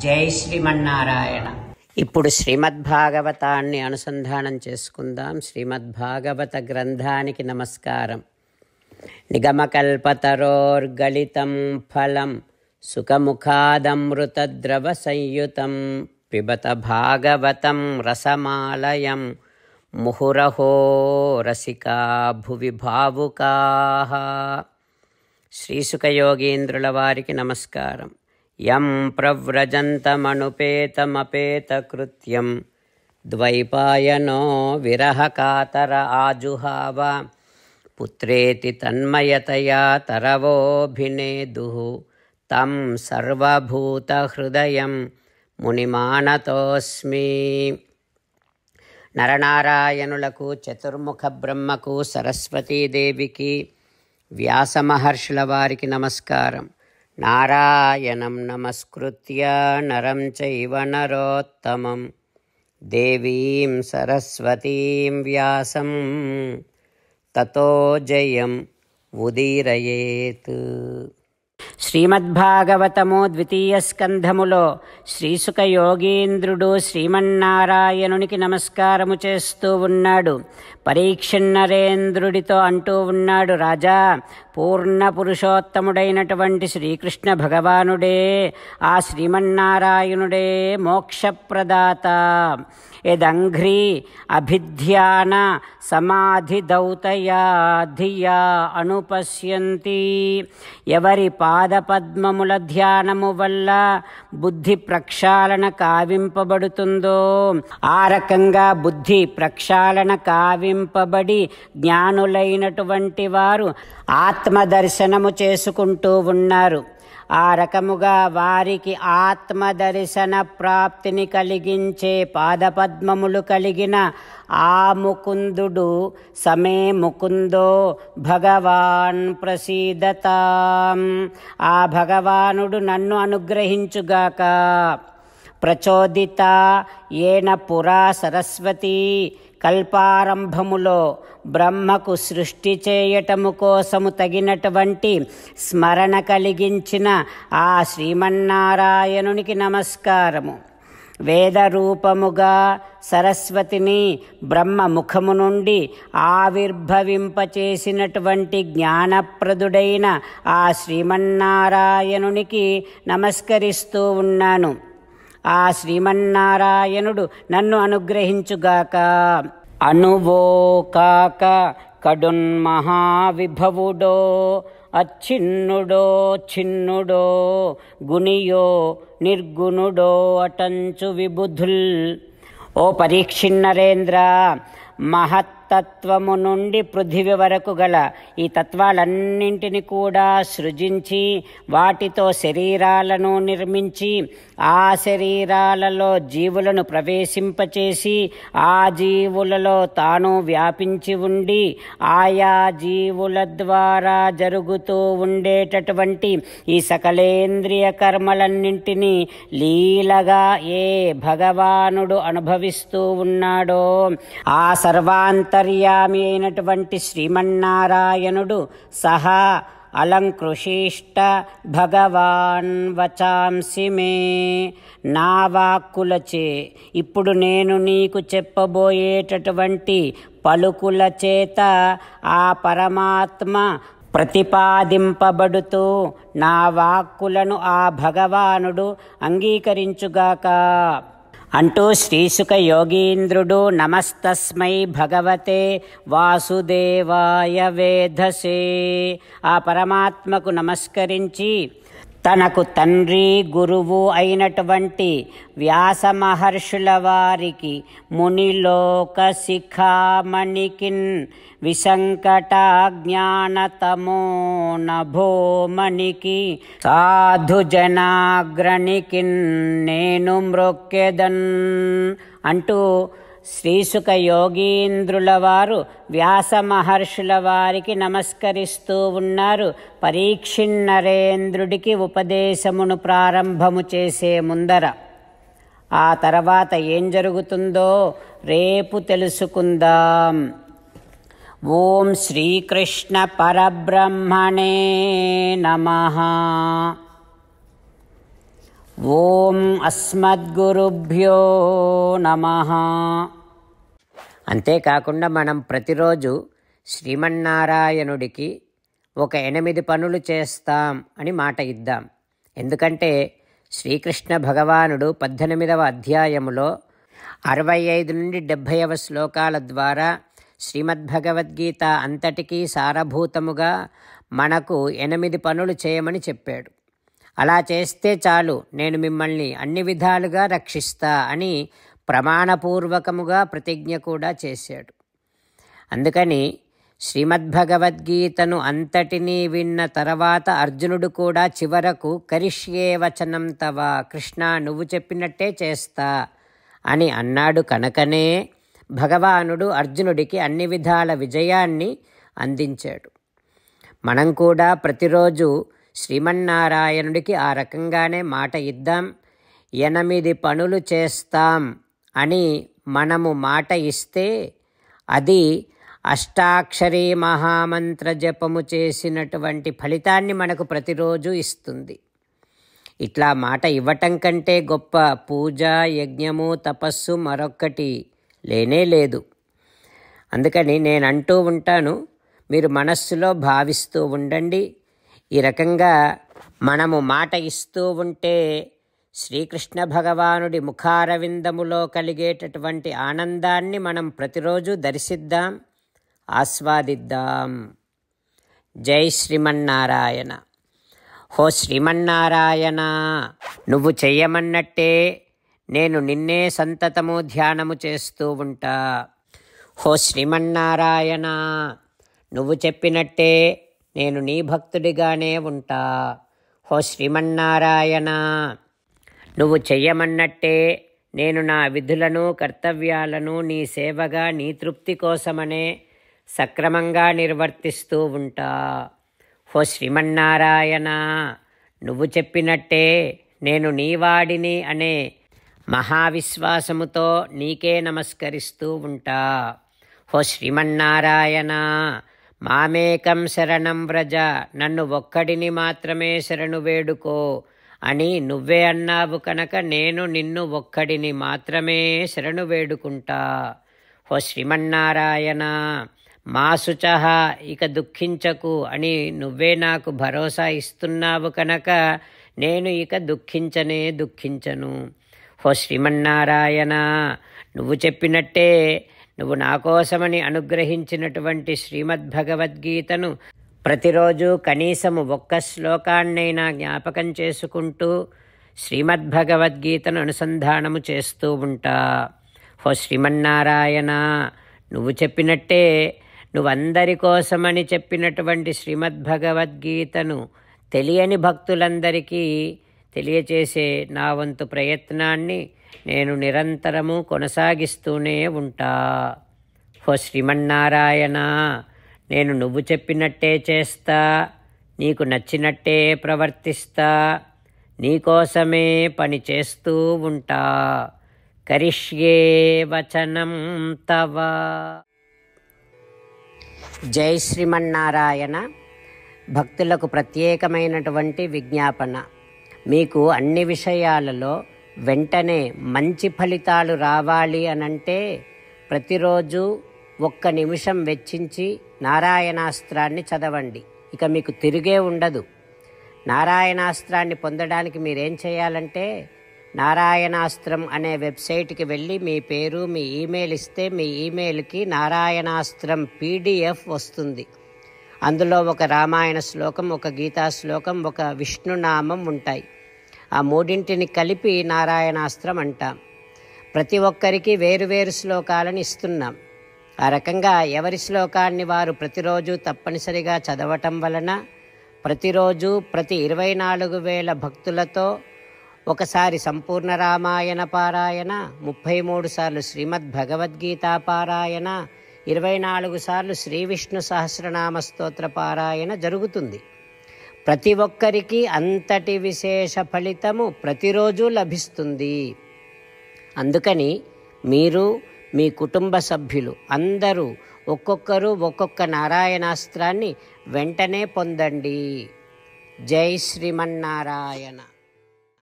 జై శ్రీమన్నారాయణ. ఇప్పుడు శ్రీమద్భాగవతాన్ని అనుసంధానం చేసుకుందాం. శ్రీమద్భాగవత గ్రంథానికి నమస్కారం. నిగమకల్పతరోర్గళితం ఫలం సుఖముఖాదమృతద్రవ సంయుతం పిబత భాగవతం రసమాలయం ముహురహో రసికా భువి భావుకాః. శ్రీసుఖయోగీంద్రుల వారికి నమస్కారం. యం ప్రవ్రజంతమనుపేతమపేతకృత్యం ద్వైపాయనో విరహకాతర ఆజుహావ పుత్రేతి తన్మయతయా తరవోభినేదుః తం సర్వభూతహృదయం మునిమానతోస్మి. నరనారాయణులకు, చతుర్ముఖ బ్రహ్మకు, సరస్వతీదేవికి, వ్యాసమహర్షుల వారికి నమస్కారం. నారాయణం నమస్కృత్య నరం చైవ నరోత్తమం దేవీం సరస్వతీం వ్యాసం తతో జయం ఉదీరయేత్. శ్రీమద్భాగవతము ద్వితీయ స్కంధములో శ్రీసుఖ యోగీంద్రుడు శ్రీమన్నారాయణునికి నమస్కారము చేస్తూ ఉన్నాడు. పరీక్షన్నరేంద్రుడితో అంటూ ఉన్నాడు, రాజా, పూర్ణ పురుషోత్తముడైనటువంటి శ్రీకృష్ణ భగవానుడే, ఆ శ్రీమన్నారాయణుడే మోక్షప్రదాత. యదంఘ్రీ అభిధ్యాన సమాధి దౌతయా ధియా అనుపశ్యంతి. ఎవరి పాదపద్మముల ధ్యానము వల్ల బుద్ధి ప్రక్షాళన కావింపబడుతుందో, ఆ రకంగా బుద్ధి ప్రక్షాళన కావింపబడి జ్ఞానులైనటువంటి వారు ఆత్మదర్శనము చేసుకుంటూ ఉన్నారు. ఆ రకముగా వారికి ఆత్మదర్శన ప్రాప్తిని కలిగించే పాదపద్మములు కలిగిన ఆ ముకుందుడు సమే ముకుందో భగవాన్ ప్రసీదతాం. ఆ భగవానుడు నన్ను అనుగ్రహించుగాక. ప్రచోదిత ఏన పురా సరస్వతి. కల్పారంభములో బ్రహ్మకు సృష్టి చేయటము కోసము తగినటువంటి స్మరణ కలిగించిన ఆ శ్రీమన్నారాయణునికి నమస్కారము. వేదరూపముగా సరస్వతిని బ్రహ్మ ముఖము నుండి ఆవిర్భవింపచేసినటువంటి జ్ఞానప్రదుడైన ఆ శ్రీమన్నారాయణునికి నమస్కరిస్తూ ఉన్నాను. ఆ శ్రీమన్నారాయణుడు నన్ను అనుగ్రహించుగాక. అనువో కాక కడున్మహావిభవుడో అచ్ఛిన్నుడో చిన్నుడో గుణియో నిర్గుణుడో అటంచు విబుధుల్. ఓ పరీక్షిన్నరేంద్ర, మహత్తత్వము నుండి పృథివి వరకు గల ఈ తత్వాలన్నింటినీ కూడా సృజించి వాటితో శరీరాలను నిర్మించి ఆ శరీరాలలో జీవులను ప్రవేశింపచేసి ఆ జీవులలో తాను వ్యాపించి ఉండి ఆయా జీవుల ద్వారా జరుగుతూ ఉండేటటువంటి ఈ సకలేంద్రియ కర్మలన్నింటినీ లీలగా ఏ భగవానుడు అనుభవిస్తూ ఉన్నాడో, ఆ సర్వాంతర్యామి అయినటువంటి శ్రీమన్నారాయణుడు సహా అలంకృషిష్ట భగవాన్ వచాంసి మే. నా వాక్కులచే ఇప్పుడు నేను నీకు చెప్పబోయేటటువంటి పలుకుల చేత ఆ పరమాత్మ ప్రతిపాదింపబడుతూ నా వాక్కులను ఆ భగవానుడు అంగీకరించుగాక అంటూ శ్రీసుఖ యోగీంద్రుడు నమస్తస్మై భగవతే వాసుదేవాయ వేధసే ఆ పరమాత్మకు నమస్కరించి తనకు తండ్రి గురువు అయినటువంటి వ్యాస మహర్షుల వారికి మునిలోక శిఖామణికిన్ విసంకటాజ్ఞానతమో నభోమణికి సాధుజనాగ్రణికిన్ నేను మ్రొక్కెదన్ అంటూ శ్రీసుఖ యోగీంద్రుల వారు వ్యాస మహర్షుల వారికి నమస్కరిస్తూ ఉన్నారు. పరీక్షిన్నరేంద్రుడికి ఉపదేశమును ప్రారంభము చేసే ముందర ఆ తర్వాత ఏం జరుగుతుందో రేపు తెలుసుకుందాం. ఓం శ్రీకృష్ణ పరబ్రహ్మణే నమః. ఓం అస్మద్గురుభ్యో నమః. అంతేకాకుండా మనం ప్రతిరోజు శ్రీమన్నారాయణుడికి ఒక 8 పనులు చేస్తాం అని మాట ఇద్దాం. ఎందుకంటే శ్రీకృష్ణ భగవానుడు 18వ అధ్యాయములో 65 నుండి 70వ శ్లోకాల ద్వారా శ్రీమద్భగవద్గీత అంతటికీ సారభూతముగా మనకు 8 పనులు చేయమని చెప్పాడు. అలా చేస్తే చాలు, నేను మిమ్మల్ని అన్ని విధాలుగా రక్షిస్తా అని ప్రమాణపూర్వకముగా ప్రతిజ్ఞ కూడా చేశాడు. అందుకని శ్రీమద్భగవద్గీతను అంతటినీ విన్న తర్వాత అర్జునుడు కూడా చివరకు కరిష్యే వచనం తవ, కృష్ణ నువ్వు చెప్పినట్టే చేస్తా అని అన్నాడు. కనుకనే భగవానుడు అర్జునుడికి అన్ని విధాల విజయాన్ని అందించాడు. మనం కూడా ప్రతిరోజు శ్రీమన్నారాయణుడికి ఆ రకంగానే మాట ఇద్దాం. 8 పనులు చేస్తాం అని మనము మాట ఇస్తే అది అష్టాక్షరీ మహామంత్ర జపము చేసినటువంటి ఫలితాన్ని మనకు ప్రతిరోజు ఇస్తుంది. ఇట్లా మాట ఇవ్వటం కంటే గొప్ప పూజ, యజ్ఞము, తపస్సు మరొక్కటి లేనే లేదు. అందుకని నేను అంటూ ఉంటాను, మీరు మనస్సులో భావిస్తూ ఉండండి. ఈ రకంగా మనము మాట ఇస్తూ ఉంటే శ్రీకృష్ణ భగవానుడి ముఖారవిందములో కలిగేటటువంటి ఆనందాన్ని మనం ప్రతిరోజు దర్శిద్దాం, ఆస్వాదిద్దాం. జై శ్రీమన్నారాయణ. హో శ్రీమన్నారాయణ, నువ్వు చెయ్యమన్నట్టే నేను నిన్నే సంతతము ధ్యానము చేస్తూ ఉంటా. హో శ్రీమన్నారాయణ, నువ్వు చెప్పినట్టే నేను నీ భక్తుడిగానే ఉంటా. హో శ్రీమన్నారాయణ, నువ్వు చెయ్యమన్నట్టే నేను నా విధులను, కర్తవ్యాలను నీ సేవగా, నీ తృప్తి కోసమనే సక్రమంగా నిర్వర్తిస్తూ ఉంటా. హో శ్రీమన్నారాయణ, నువ్వు చెప్పినట్టే నేను నీవాడిని అనే మహావిశ్వాసముతో నీకే నమస్కరిస్తూ ఉంటా. హో శ్రీమన్నారాయణ, మామేకం శరణం వ్రజ, నన్ను ఒక్కడిని మాత్రమే శరణు వేడుకో అని నువ్వే అన్నావు కనుక నేను నిన్ను ఒక్కడిని మాత్రమే శరణు వేడుకుంటా. హో శ్రీమన్నారాయణ, మా శుచః, ఇక దుఃఖించకు అని నువ్వే నాకు భరోసా ఇస్తున్నావు కనుక నేను ఇక దుఃఖించను. హో శ్రీమన్నారాయణ, నువ్వు చెప్పినట్టే నువ్వు నా కోసమని అనుగ్రహించినటువంటి శ్రీమద్భగవద్గీతను ప్రతిరోజు కనీసము 1 శ్లోకాన్నైనా జ్ఞాపకం చేసుకుంటూ శ్రీమద్భగవద్గీతను అనుసంధానము చేస్తూ ఉంటా. హో శ్రీమన్నారాయణ, నువ్వు చెప్పినట్టే నువ్వందరి కోసమని చెప్పినటువంటి శ్రీమద్భగవద్గీతను తెలియని భక్తులందరికీ తెలియచేసే నా వంతు ప్రయత్నాన్ని నేను నిరంతరము కొనసాగిస్తూనే ఉంటా. హో శ్రీమన్నారాయణ, నేను నువ్వు చెప్పినట్టే చేస్తా, నీకు నచ్చినట్టే ప్రవర్తిస్తా, నీకోసమే పని చేస్తూ ఉంటా. కరిష్యే వచనం తవ. జై శ్రీమన్నారాయణ. భక్తులకు ప్రత్యేకమైనటువంటి విజ్ఞాపన. మీకు అన్ని విషయాలలో వెంటనే మంచి ఫలితాలు రావాలి అనంటే ప్రతిరోజు 1 నిమిషం వెచ్చించి నారాయణాస్త్రాన్ని చదవండి. ఇక మీకు తిరిగే ఉండదు. నారాయణాస్త్రాన్ని పొందడానికి మీరేం చేయాలంటే నారాయణాస్త్రం అనే వెబ్సైట్కి వెళ్ళి మీ పేరు, మీ ఈమెయిల్ ఇస్తే మీ ఈమెయిల్కి నారాయణాస్త్రం PDF వస్తుంది. అందులో ఒక రామాయణ శ్లోకం, ఒక గీతా శ్లోకం, ఒక విష్ణునామం ఉంటాయి. ఆ 3ంటిని కలిపి నారాయణాస్త్రం అంటాం. ప్రతి ఒక్కరికి వేరువేరు శ్లోకాలను ఇస్తున్నాం. ఆ రకంగా ఎవరి శ్లోకాన్ని వారు ప్రతిరోజు తప్పనిసరిగా చదవటం వలన ప్రతిరోజు ప్రతి 24,000 భక్తులతో ఒకసారి సంపూర్ణ రామాయణ పారాయణ, 33 సార్లు శ్రీమద్భగవద్గీత పారాయణ, 24 సార్లు శ్రీ విష్ణు సహస్రనామ స్తోత్ర పారాయణ జరుగుతుంది. ప్రతి ఒక్కరికి అంతటి విశేష ఫలితము ప్రతిరోజు లభిస్తుంది. అందుకని మీరు, మీ కుటుంబ సభ్యులు అందరూ ఒక్కొక్కరు ఒక్కొక్క నారాయణాస్త్రాన్ని వెంటనే పొందండి. జై శ్రీమన్నారాయణ.